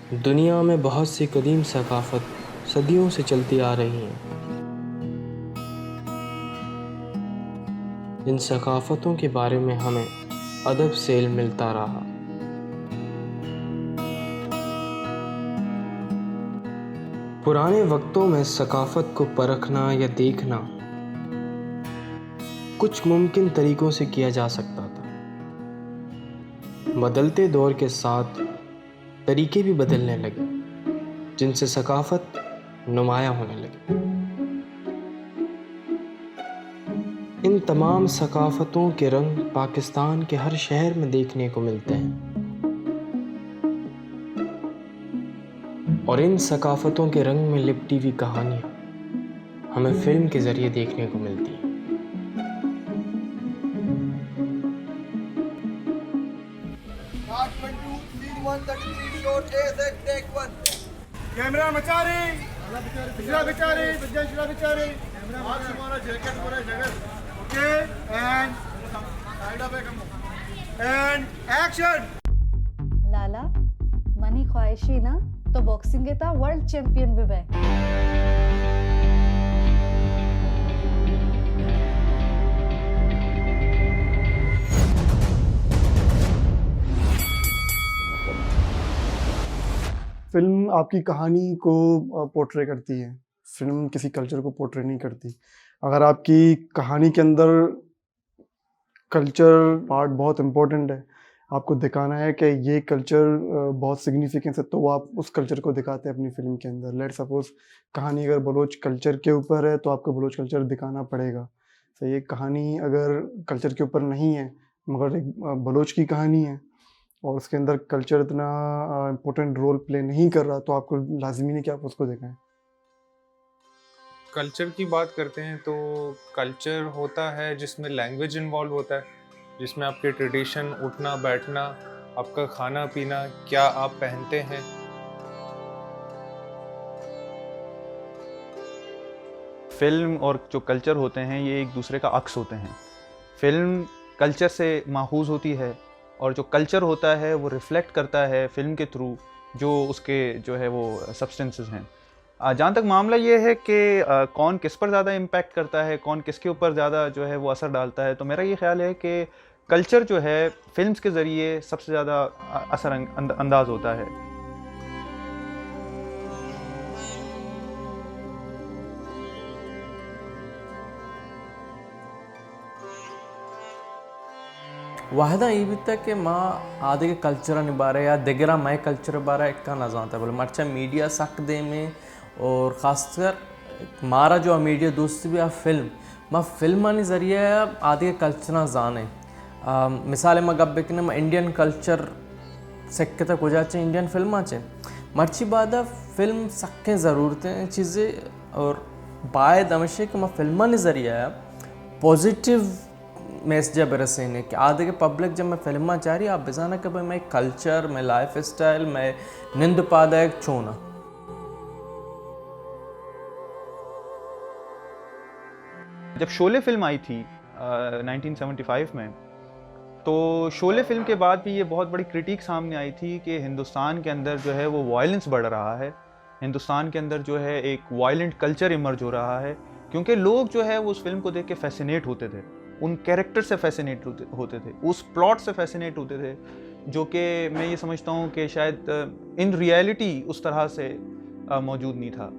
दुनिया में बहुत सी कदीम सकाफ़त सदियों से चलती आ रही हैं। इन सकाफ़तों के बारे में हमें अदब से इल्म मिलता रहा। पुराने वक्तों में सकाफ़त को परखना या देखना कुछ मुमकिन तरीक़ों से किया जा सकता था। बदलते दौर के साथ तरीक़े भी बदलने लगे, जिनसे सकाफ़त नुमायाँ होने लगी। इन तमाम सकाफ़तों के रंग पाकिस्तान के हर शहर में देखने को मिलते हैं, और इन सकाफ़तों के रंग में लिपटी हुई कहानियाँ हमें फ़िल्म के ज़रिए देखने को मिलती हैं। कैमरा मचारी पिछला बिचारी पिछला बिचारी आज हमारा जैकेट पूरा जगह okay and side up and action लाला मनी ख्वाहिशी ना तो बॉक्सिंग के ता वर्ल्ड चैंपियन भी बे फ़िल्म आपकी कहानी को पोर्ट्रे करती है। फ़िल्म किसी कल्चर को पोर्ट्रे नहीं करती। अगर आपकी कहानी के अंदर कल्चर पार्ट बहुत इम्पोर्टेंट है, आपको दिखाना है कि ये कल्चर बहुत सिग्निफिकेंस है, तो आप उस कल्चर को दिखाते हैं अपनी फ़िल्म के अंदर। लेट्स सपोज़ कहानी अगर बलोच कल्चर के ऊपर है, तो आपको बलोच कल्चर दिखाना पड़ेगा। सही है, कहानी अगर कल्चर के ऊपर नहीं है, मगर एक बलोच की कहानी है और उसके अंदर कल्चर इतना इम्पोर्टेंट रोल प्ले नहीं कर रहा, तो आपको लाज़मी नहीं कि आप उसको दिखाएँ। कल्चर की बात करते हैं तो कल्चर होता है जिसमें लैंग्वेज इन्वॉल्व होता है, जिसमें आपके ट्रेडिशन, उठना बैठना, आपका खाना पीना, क्या आप पहनते हैं। फ़िल्म और जो कल्चर होते हैं ये एक दूसरे का अक्स होते हैं। फ़िल्म कल्चर से माखूज़ होती है और जो कल्चर होता है वो रिफ़्लेक्ट करता है फ़िल्म के थ्रू जो उसके जो है वो सब्सटेंसेस हैं। जहाँ तक मामला ये है कि कौन किस पर ज़्यादा इम्पैक्ट करता है, कौन किसके ऊपर ज़्यादा जो है वो असर डालता है, तो मेरा ये ख़्याल है कि कल्चर जो है फ़िल्म्स के ज़रिए सबसे ज़्यादा असर अंदाज़ होता है। वाहदा ये भी कि माँ आदि के कल्चर निबारे या दिगरा मैं कल्चर बारे इक्का ना जानता बोले मरचा मीडिया सक दे में और ख़ासकर मारा जो मीडिया दोस्त भी आ फिल्म माँ फिल्म आने ज़रिए आदि के कल्चर जाने मिसाल में गब्बे कि ना इंडियन कल्चर सेक्के तक हो जाचे इंडियन फिल्म आचे मर्ची बादा फिल्म सकें ज़रूरतें चीज़ें और बायद हमेशा कि मैं फिल्म ने ज़रिए पॉजिटिव मैसेज बरसेने कि आधे के पब्लिक जब मैं फिल्म चाह रही आप बेजाना कि भाई मैं कल्चर मैं लाइफ स्टाइल मैं निंद पादायक छोना। जब शोले फिल्म आई थी 1975 में, तो शोले फिल्म के बाद भी ये बहुत बड़ी क्रिटिक सामने आई थी कि हिंदुस्तान के अंदर जो है वो वायलेंस बढ़ रहा है, हिंदुस्तान के अंदर जो है एक वायलेंट कल्चर इमर्ज हो रहा है, क्योंकि लोग जो है वो उस फिल्म को देख के फैसिनेट होते थे, उन कैरेक्टर से फैसिनेट होते थे, उस प्लॉट से फैसिनेट होते थे, जो कि मैं ये समझता हूँ कि शायद इन रियलिटी उस तरह से मौजूद नहीं था।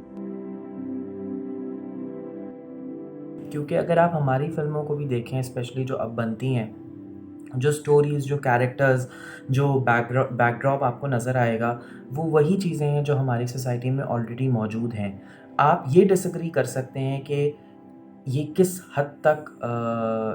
क्योंकि अगर आप हमारी फ़िल्मों को भी देखें, स्पेशली जो अब बनती हैं, जो स्टोरीज़, जो कैरेक्टर्स, जो बैकड्रॉप आपको नज़र आएगा, वो वही चीज़ें हैं जो हमारी सोसाइटी में ऑलरेडी मौजूद हैं। आप ये डिसएग्री कर सकते हैं कि ये किस हद तक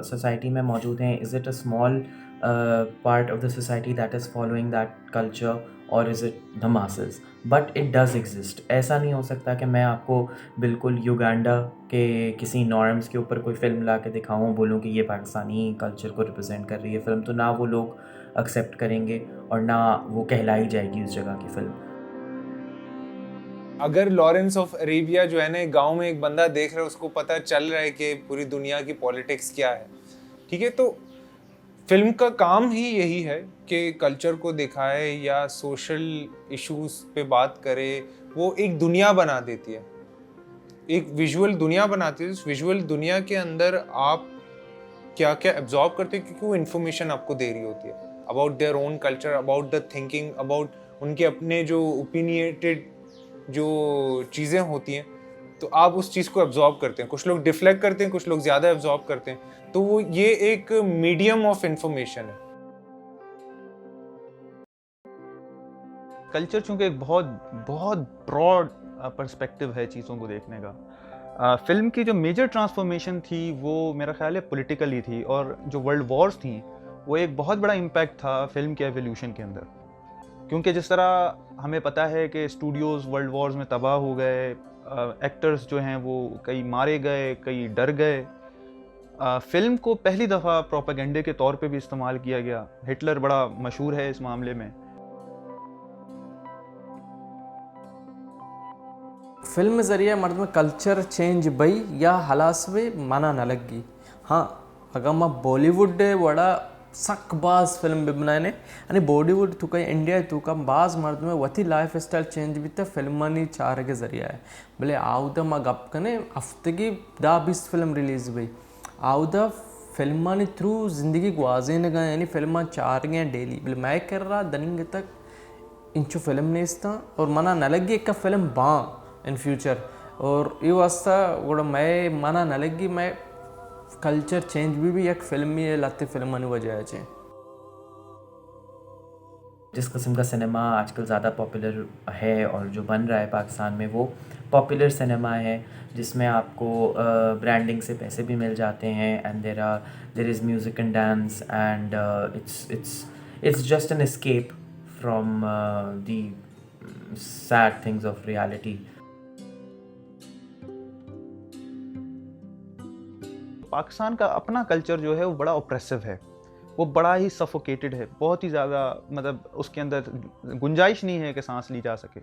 सोसाइटी में मौजूद हैं। Is it a small part of the society that is following that culture और is it the masses, but it does exist. ऐसा नहीं हो सकता कि मैं आपको बिल्कुल युगांडा के किसी नॉर्म्स के ऊपर कोई फ़िल्म ला के दिखाऊँ, बोलूँ कि ये पाकिस्तानी कल्चर को रिप्रेजेंट कर रही है फ़िल्म, तो ना वो लोग एक्सेप्ट करेंगे और ना वो कहलाई जाएगी उस जगह की फ़िल्म। अगर लॉरेंस ऑफ अरेबिया जो है ना गांव में एक बंदा देख रहा है, उसको पता चल रहा है कि पूरी दुनिया की पॉलिटिक्स क्या है, ठीक है, तो फिल्म का काम ही यही है कि कल्चर को दिखाए या सोशल इश्यूज पे बात करे, वो एक दुनिया बना देती है, एक विजुअल दुनिया बनाती है। उस विजुअल दुनिया के अंदर आप क्या क्या एब्जॉर्ब करते हैं, क्योंकि वो इन्फॉर्मेशन आपको दे रही होती है about their own culture, about the thinking, about उनके अपने जो ओपिनिएटेड जो चीज़ें होती हैं, तो आप उस चीज़ को एब्जॉर्ब करते हैं। कुछ लोग डिफ्लेक्ट करते हैं, कुछ लोग ज़्यादा एब्जॉर्ब करते हैं, तो वो ये एक मीडियम ऑफ इंफॉर्मेशन है। कल्चर चूंकि एक बहुत बहुत ब्रॉड पर्सपेक्टिव है चीज़ों को देखने का। फिल्म की जो मेजर ट्रांसफॉर्मेशन थी वो मेरा ख्याल है पॉलिटिकल ही थी, और जो वर्ल्ड वॉर्स थी वो एक बहुत बड़ा इम्पैक्ट था फिल्म के एवोल्यूशन के अंदर। क्योंकि जिस तरह हमें पता है कि स्टूडियोज़ वर्ल्ड वॉर्स में तबाह हो गए, एक्टर्स जो हैं वो कई मारे गए, कई डर गए। फिल्म को पहली दफ़ा प्रोपेगेंडे के तौर पे भी इस्तेमाल किया गया। हिटलर बड़ा मशहूर है इस मामले में। फिल्म ज़रिए मर्द में कल्चर चेंज बई या हलास वे मना न लगी। हाँ, अगर मैं बॉलीवुड वड़ा सक बाज फिल्म भी बनाने आणि बॉलीवुड तुका इंडिया तुका बाज मर्द में वती लाइफ स्टाइल चेंज भी तो फिल्म चार के जरिया है। बोले आउद मग अपने हफ्ते की 10-20 फिल्म रिलीज हुई, आउद फिल्म थ्रू जिंदगी गुआजे न गए, यानी फिल्म 4 गए डेली। बोले मैं कर रहा दनिंग तक इंचो फिल्म नहीं इस्ता और मना न लगी एक फिल्म बा इन फ्यूचर, और ये वास्ता गोड़ा मैं मना न लगी मैं कल्चर चेंज भी एक फिल्म में लाते फिल्म वजह है। जिस किस्म का सिनेमा आजकल ज़्यादा पॉपुलर है और जो बन रहा है पाकिस्तान में, वो पॉपुलर सिनेमा है जिसमें आपको ब्रांडिंग से पैसे भी मिल जाते हैं, and there is music and dance, and it's just an escape from the sad things of reality. Pakistan का अपना कल्चर जो है वो बड़ा ऑप्रेसिव है, वो बड़ा ही सफोकेटेड है, बहुत ही ज़्यादा, मतलब उसके अंदर गुंजाइश नहीं है कि सांस ली जा सके।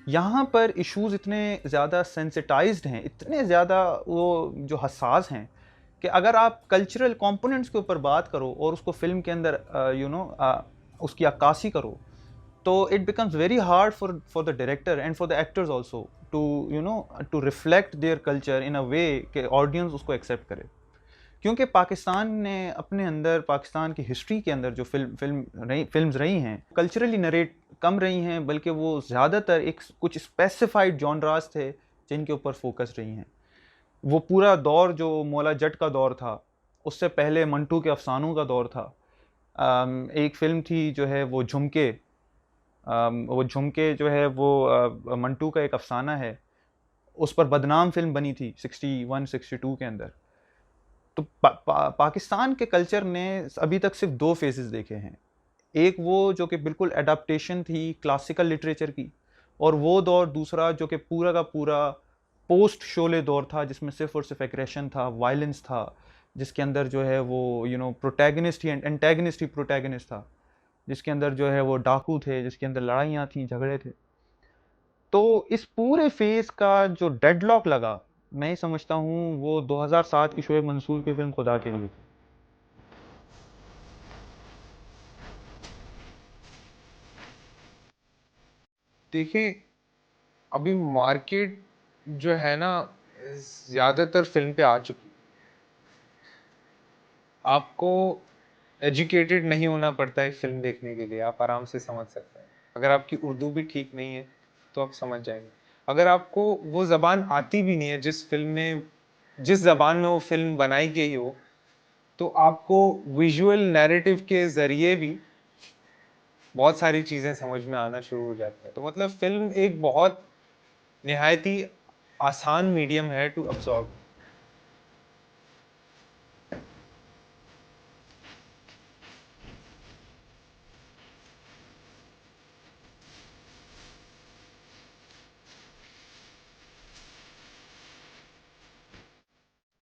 यहाँ पर इश्यूज़ इतने ज़्यादा सेंसिटाइज्ड हैं, इतने ज़्यादा वो जो हसास हैं कि अगर आप कल्चरल कंपोनेंट्स के ऊपर बात करो और उसको फिल्म के अंदर उसकी अक्कासी करो, तो it becomes very hard for the director and for the actors also to reflect their culture in a way कि ऑडियंस उसको एक्सेप्ट करे। क्योंकि पाकिस्तान ने अपने अंदर, पाकिस्तान की हिस्ट्री के अंदर जो फिल्म्स रही हैं, कल्चरली नरेट कम रही हैं, बल्कि वो ज़्यादातर एक कुछ स्पेसिफाइड जॉनरास थे जिनके ऊपर फोकस रही हैं। वो पूरा दौर जो मौला जट का दौर था, उससे पहले मंटू के अफसानों का दौर था। एक फ़िल्म थी जो है वो झुमके, जो है वो मंटू का एक अफसाना है, उस पर बदनाम फिल्म बनी थी 61-62 के अंदर। तो पाकिस्तान के कल्चर ने अभी तक सिर्फ 2 फेजेस देखे हैं। एक वो जो कि बिल्कुल एडाप्टेशन थी क्लासिकल लिटरेचर की, और वो दौर दूसरा जो कि पूरा का पूरा पोस्ट शोले दौर था, जिसमें सिर्फ और सिर्फ एग्रेशन था, वायलेंस था, जिसके अंदर जो है वो प्रोटैगनिस्ट ही एंटेगनिस्ट ही प्रोटैगनिस्ट था, जिसके अंदर जो है वो डाकू थे, जिसके अंदर लड़ाइयाँ थी, झगड़े थे। तो इस पूरे फेज का जो डेडलॉक लगा, मैं ही समझता हूँ वो 2007 की शोएब मंसूर की फिल्म खुदा के लिए। देखिए, अभी मार्केट जो है ना ज़्यादातर फिल्म पे आ चुकी। आपको एजुकेटेड नहीं होना पड़ता है फिल्म देखने के लिए, आप आराम से समझ सकते हैं। अगर आपकी उर्दू भी ठीक नहीं है तो आप समझ जाएंगे। अगर आपको वो ज़बान आती भी नहीं है जिस ज़बान में वो फिल्म बनाई गई हो, तो आपको विजुअल नैरेटिव के ज़रिए भी बहुत सारी चीज़ें समझ में आना शुरू हो जाती हैं। तो मतलब फिल्म एक बहुत निहायती आसान मीडियम है टू अब्सॉर्ब।